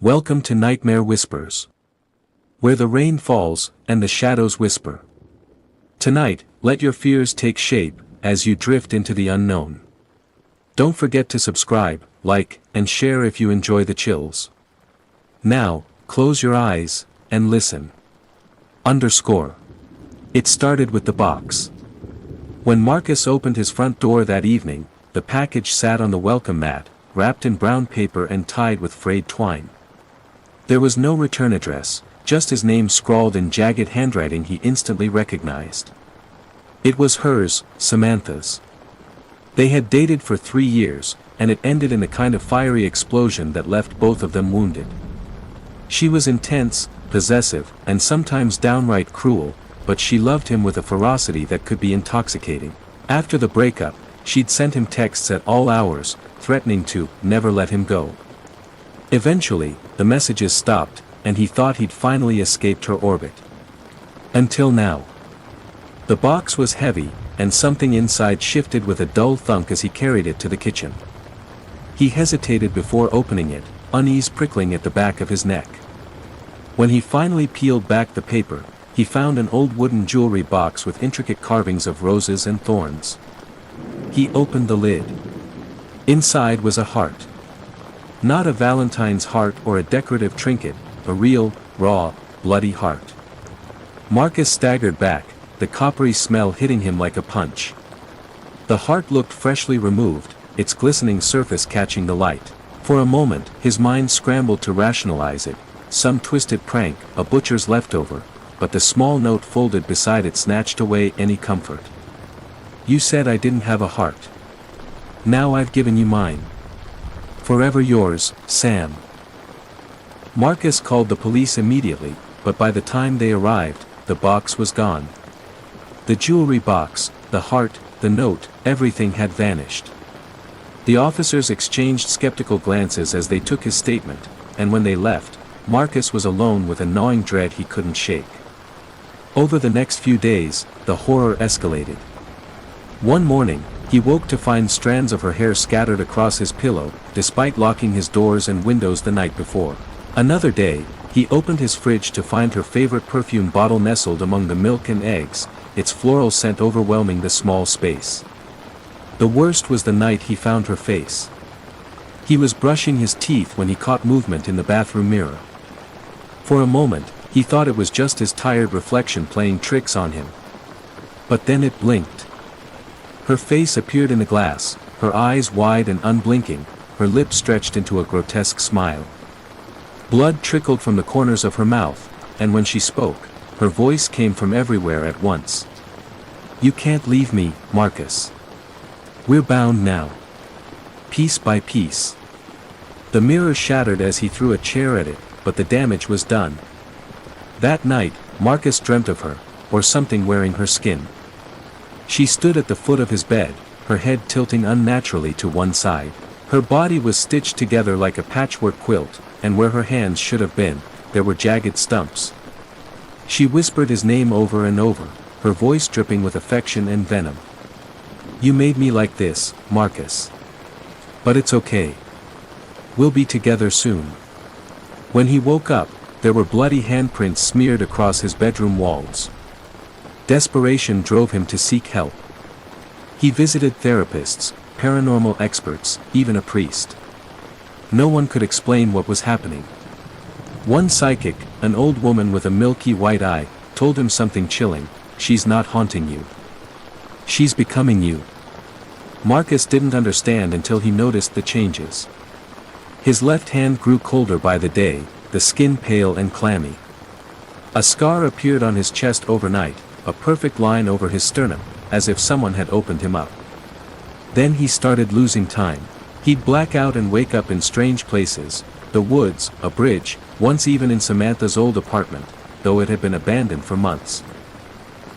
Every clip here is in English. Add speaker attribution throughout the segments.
Speaker 1: Welcome to Nightmare Whispers, where the rain falls and the shadows whisper. Tonight, let your fears take shape as you drift into the unknown. Don't forget to subscribe, like, and share if you enjoy the chills. Now, close your eyes and listen. It started with the box. When Marcus opened his front door that evening, the package sat on the welcome mat, wrapped in brown paper and tied with frayed twine. There was no return address, just his name scrawled in jagged handwriting he instantly recognized. It was hers, Samantha's. They had dated for 3 years, and it ended in a kind of fiery explosion that left both of them wounded. She was intense, possessive, and sometimes downright cruel, but she loved him with a ferocity that could be intoxicating. After the breakup, she'd sent him texts at all hours, threatening to never let him go. Eventually, the messages stopped, and he thought he'd finally escaped her orbit. Until now. The box was heavy, and something inside shifted with a dull thunk as he carried it to the kitchen. He hesitated before opening it, unease prickling at the back of his neck. When he finally peeled back the paper, he found an old wooden jewelry box with intricate carvings of roses and thorns. He opened the lid. Inside was a heart. Not a Valentine's heart or a decorative trinket, a real, raw, bloody heart. Marcus staggered back, the coppery smell hitting him like a punch. The heart looked freshly removed, its glistening surface catching the light. For a moment, his mind scrambled to rationalize it, some twisted prank, a butcher's leftover, but the small note folded beside it snatched away any comfort. You said I didn't have a heart. Now I've given you mine. Forever yours, Sam. Marcus called the police immediately, but by the time they arrived, the box was gone. The jewelry box, the heart, the note, everything had vanished. The officers exchanged skeptical glances as they took his statement, and when they left, Marcus was alone with a gnawing dread he couldn't shake. Over the next few days, the horror escalated. One morning, he woke to find strands of her hair scattered across his pillow, despite locking his doors and windows the night before. Another day, he opened his fridge to find her favorite perfume bottle nestled among the milk and eggs, its floral scent overwhelming the small space. The worst was the night he found her face. He was brushing his teeth when he caught movement in the bathroom mirror. For a moment, he thought it was just his tired reflection playing tricks on him. But then it blinked. Her face appeared in the glass, her eyes wide and unblinking, her lips stretched into a grotesque smile. Blood trickled from the corners of her mouth, and when she spoke, her voice came from everywhere at once. You can't leave me, Marcus. We're bound now. Piece by piece. The mirror shattered as he threw a chair at it, but the damage was done. That night, Marcus dreamt of her, or something wearing her skin. She stood at the foot of his bed, her head tilting unnaturally to one side. Her body was stitched together like a patchwork quilt, and where her hands should have been, there were jagged stumps. She whispered his name over and over, her voice dripping with affection and venom. You made me like this, Marcus. But it's okay. We'll be together soon. When he woke up, there were bloody handprints smeared across his bedroom walls. Desperation drove him to seek help. He visited therapists, paranormal experts, even a priest. No one could explain what was happening. One psychic, an old woman with a milky white eye, told him something chilling: she's not haunting you. She's becoming you. Marcus didn't understand until he noticed the changes. His left hand grew colder by the day, the skin pale and clammy. A scar appeared on his chest overnight, a perfect line over his sternum, as if someone had opened him up. Then he started losing time. He'd black out and wake up in strange places, the woods, a bridge, once even in Samantha's old apartment, though it had been abandoned for months.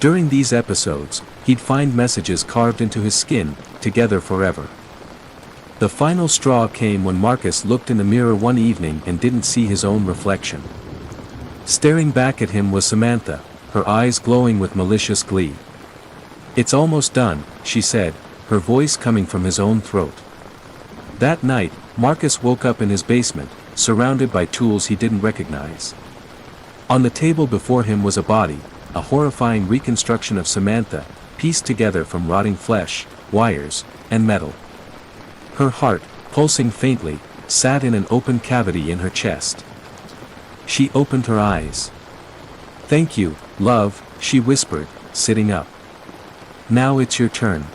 Speaker 1: During these episodes, he'd find messages carved into his skin, together forever. The final straw came when Marcus looked in the mirror one evening and didn't see his own reflection. Staring back at him was Samantha, her eyes glowing with malicious glee. It's almost done, she said, her voice coming from his own throat. That night, Marcus woke up in his basement, surrounded by tools he didn't recognize. On the table before him was a body, a horrifying reconstruction of Samantha, pieced together from rotting flesh, wires, and metal. Her heart, pulsing faintly, sat in an open cavity in her chest. She opened her eyes. "Thank you, love," she whispered, sitting up. "Now it's your turn."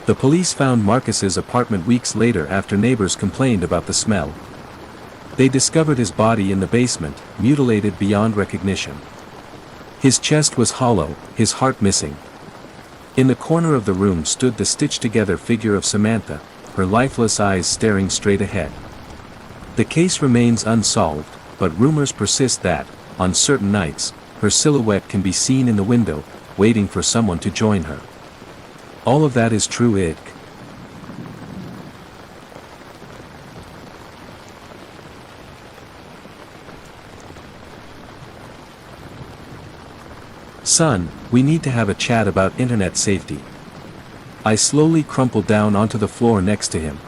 Speaker 1: The police found Marcus's apartment weeks later after neighbors complained about the smell. They discovered his body in the basement, mutilated beyond recognition. His chest was hollow, his heart missing. In the corner of the room stood the stitched-together figure of Samantha, her lifeless eyes staring straight ahead. The case remains unsolved, but rumors persist that, on certain nights, her silhouette can be seen in the window, waiting for someone to join her. All of that is true. Son, we need to have a chat about internet safety. I slowly crumpled down onto the floor next to him.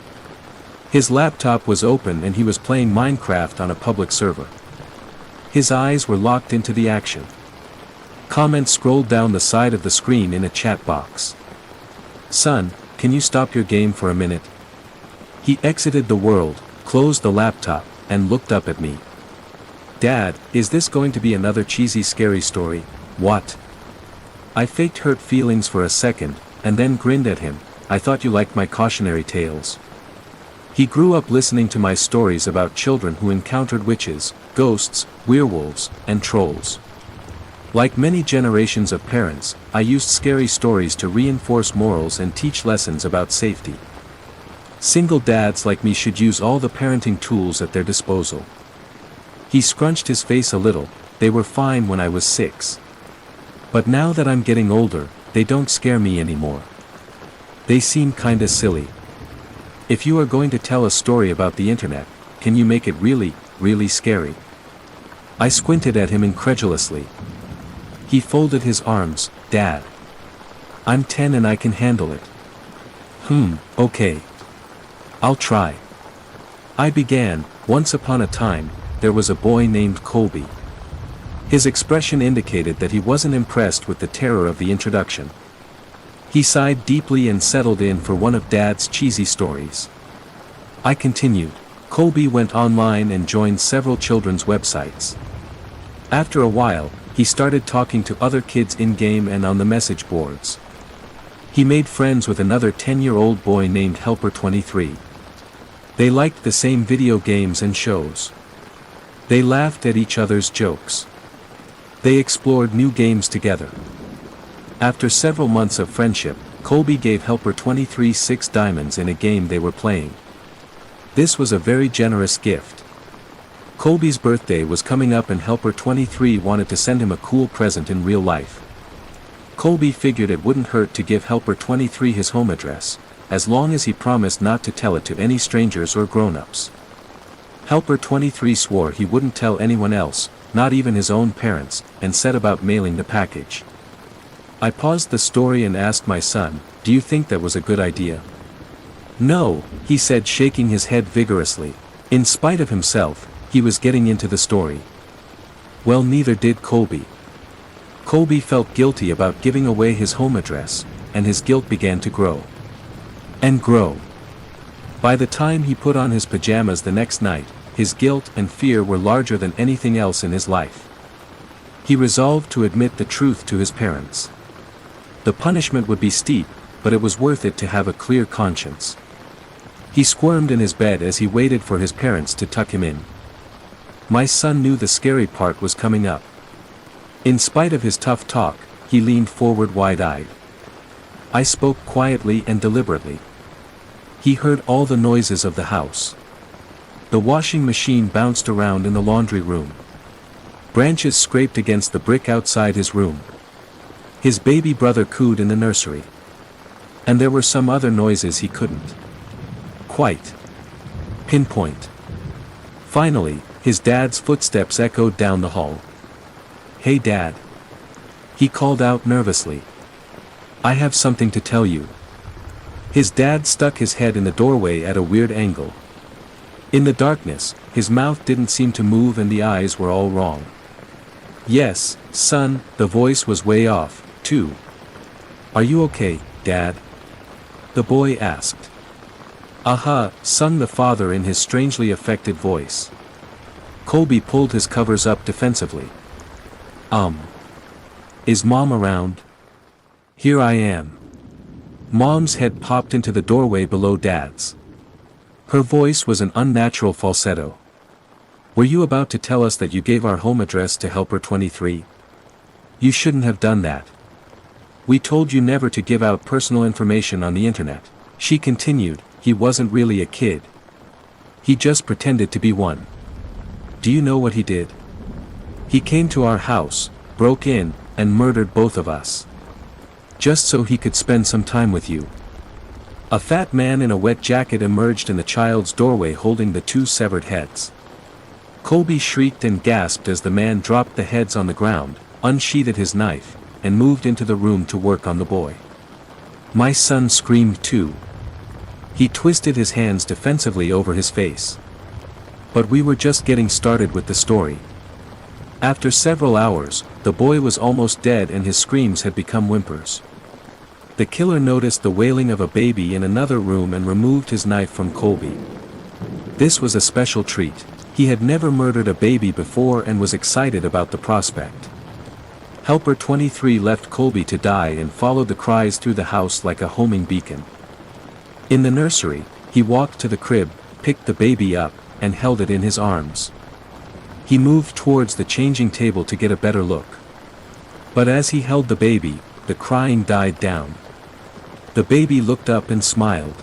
Speaker 1: His laptop was open and he was playing Minecraft on a public server. His eyes were locked into the action. Comments scrolled down the side of the screen in a chat box. "Son, can you stop your game for a minute?" He exited the world, closed the laptop, and looked up at me. "Dad, is this going to be another cheesy scary story?" "What?" I faked hurt feelings for a second, and then grinned at him. "I thought you liked my cautionary tales." He grew up listening to my stories about children who encountered witches, ghosts, werewolves, and trolls. Like many generations of parents, I used scary stories to reinforce morals and teach lessons about safety. Single dads like me should use all the parenting tools at their disposal. He scrunched his face a little. "They were fine when I was 6. But now that I'm getting older, they don't scare me anymore. They seem kinda silly. If you are going to tell a story about the internet, can you make it really, really scary?" I squinted at him incredulously. He folded his arms. "Dad. I'm 10 and I can handle it." Okay. I'll try." I began. "Once upon a time, there was a boy named Colby." His expression indicated that he wasn't impressed with the terror of the introduction. He sighed deeply and settled in for one of Dad's cheesy stories. I continued. "Colby went online and joined several children's websites. After a while, he started talking to other kids in-game and on the message boards. He made friends with another 10-year-old boy named Helper23. They liked the same video games and shows. They laughed at each other's jokes. They explored new games together. After several months of friendship, Colby gave Helper23 6 diamonds in a game they were playing. This was a very generous gift. Colby's birthday was coming up and Helper23 wanted to send him a cool present in real life. Colby figured it wouldn't hurt to give Helper23 his home address, as long as he promised not to tell it to any strangers or grown-ups. Helper23 swore he wouldn't tell anyone else, not even his own parents, and set about mailing the package. I paused the story and asked my son, "Do you think that was a good idea?" "No," he said, shaking his head vigorously. In spite of himself, he was getting into the story. Well, neither did Colby. Colby felt guilty about giving away his home address, and his guilt began to grow. And grow. By the time he put on his pajamas the next night, his guilt and fear were larger than anything else in his life. He resolved to admit the truth to his parents. The punishment would be steep, but it was worth it to have a clear conscience. He squirmed in his bed as he waited for his parents to tuck him in. My son knew the scary part was coming up. In spite of his tough talk, he leaned forward wide-eyed. I spoke quietly and deliberately. He heard all the noises of the house. The washing machine bounced around in the laundry room. Branches scraped against the brick outside his room. His baby brother cooed in the nursery. And there were some other noises he couldn't quite pinpoint. Finally, his dad's footsteps echoed down the hall. "Hey Dad," he called out nervously. "I have something to tell you." His dad stuck his head in the doorway at a weird angle. In the darkness, his mouth didn't seem to move and the eyes were all wrong. Yes, son, the voice was way off, too. Are you okay, Dad? The boy asked. Sung the father in his strangely affected voice. Colby pulled his covers up defensively. Is Mom around? Here I am. Mom's head popped into the doorway below Dad's. Her voice was an unnatural falsetto. Were you about to tell us that you gave our home address to Helper 23? You shouldn't have done that. We told you never to give out personal information on the internet. She continued. He wasn't really a kid. He just pretended to be one. Do you know what he did? He came to our house, broke in, and murdered both of us. Just so he could spend some time with you. A fat man in a wet jacket emerged in the child's doorway holding the two severed heads. Colby shrieked and gasped as the man dropped the heads on the ground, unsheathed his knife, and moved into the room to work on the boy. My son screamed too. He twisted his hands defensively over his face. But we were just getting started with the story. After several hours, the boy was almost dead and his screams had become whimpers. The killer noticed the wailing of a baby in another room and removed his knife from Colby. This was a special treat. He had never murdered a baby before and was excited about the prospect. Helper 23 left Colby to die and followed the cries through the house like a homing beacon. In the nursery, he walked to the crib, picked the baby up, and held it in his arms. He moved towards the changing table to get a better look. But as he held the baby, the crying died down. The baby looked up and smiled.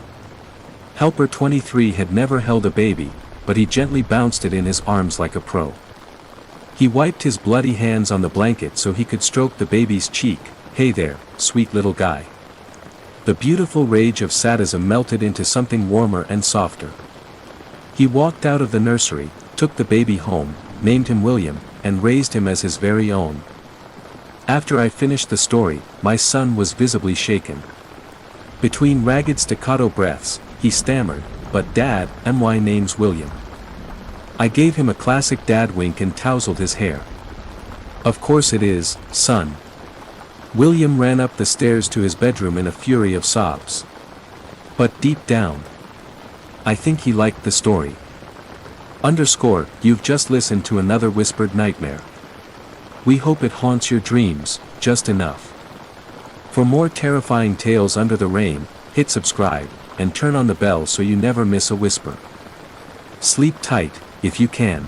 Speaker 1: Helper 23 had never held a baby, but he gently bounced it in his arms like a pro. He wiped his bloody hands on the blanket so he could stroke the baby's cheek. Hey there, sweet little guy. The beautiful rage of sadism melted into something warmer and softer. He walked out of the nursery, took the baby home, named him William, and raised him as his very own. After I finished the story, my son was visibly shaken. Between ragged staccato breaths, he stammered, "But Dad, my name's William." I gave him a classic dad wink and tousled his hair. "Of course it is, son." William ran up the stairs to his bedroom in a fury of sobs. But deep down, I think he liked the story. You've just listened to another whispered nightmare. We hope it haunts your dreams, just enough. For more terrifying tales under the rain, hit subscribe, and turn on the bell so you never miss a whisper. Sleep tight, if you can.